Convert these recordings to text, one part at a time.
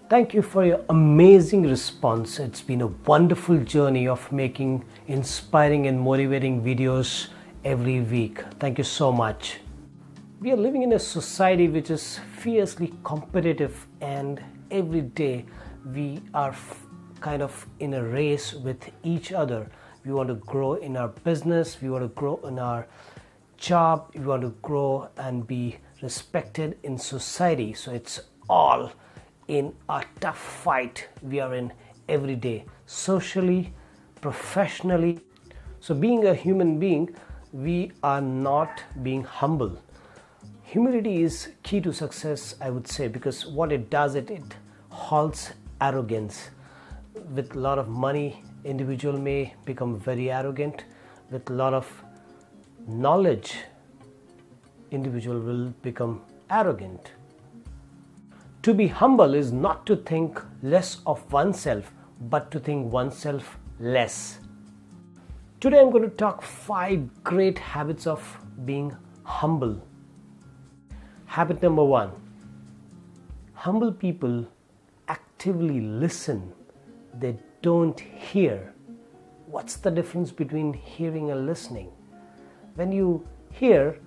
Thank you for your amazing response. It's been a wonderful journey of making inspiring and motivating videos every week. Thank you so much. We are living in a society which is fiercely competitive, and every day we are kind of in a race with each other. We want to grow in our business, we want to grow in our job, we want to grow and be respected in society. So it's all in a tough fight we are in every day, socially, professionally. So being a human being, we are not being humble. Humility is key to success, I would say, because what it does, it halts arrogance. With a lot of money, individual may become very arrogant. With a lot of knowledge, individual will become arrogant. To be humble is not to think less of oneself, but to think oneself less. Today I'm going to talk 5 great habits of being humble. Habit number 1. Humble people actively listen. They don't hear. What's the difference between hearing and listening? When you hear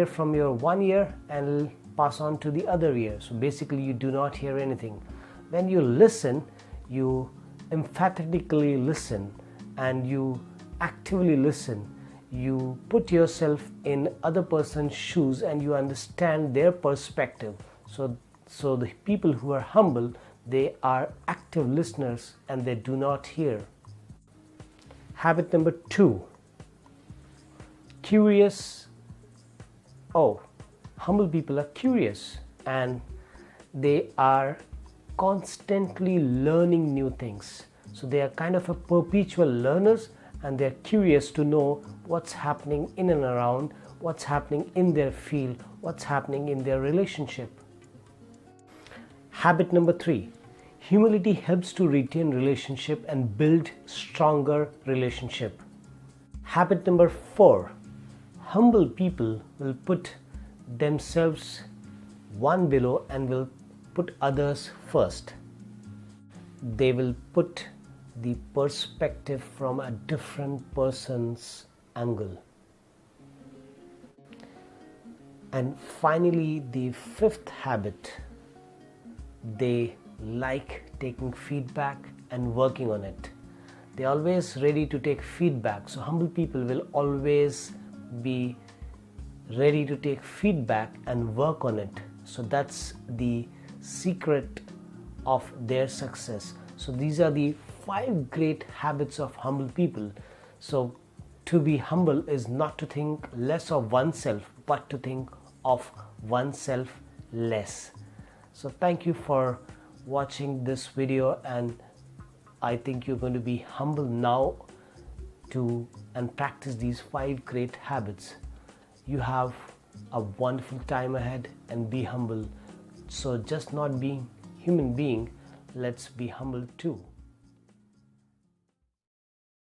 from your one ear and pass on to the other ear. So basically you do not hear anything. When you listen, you emphatically listen and you actively listen. You put yourself in other person's shoes and you understand their perspective. So the people who are humble, they are active listeners and they do not hear. Habit number 2. Curious. Humble people are curious and they are constantly learning new things. So they are kind of a perpetual learners, and they're curious to know what's happening in and around, what's happening in their field, what's happening in their relationship. Habit number 3. Humility helps to retain relationship and build stronger relationship. Habit number 4. Humble people will put themselves one below and will put others first. They will put the perspective from a different person's angle. And finally, the 5th habit, they like taking feedback and working on it. They're always ready to take feedback. So humble people will always be ready to take feedback and work on it. So that's the secret of their success. So these are the 5 great habits of humble people. So to be humble is not to think less of oneself, but to think of oneself less. So thank you for watching this video, and I think you're going to be humble now and practice these 5 great habits. You have a wonderful time ahead and be humble. So just not being human being, let's be humble too.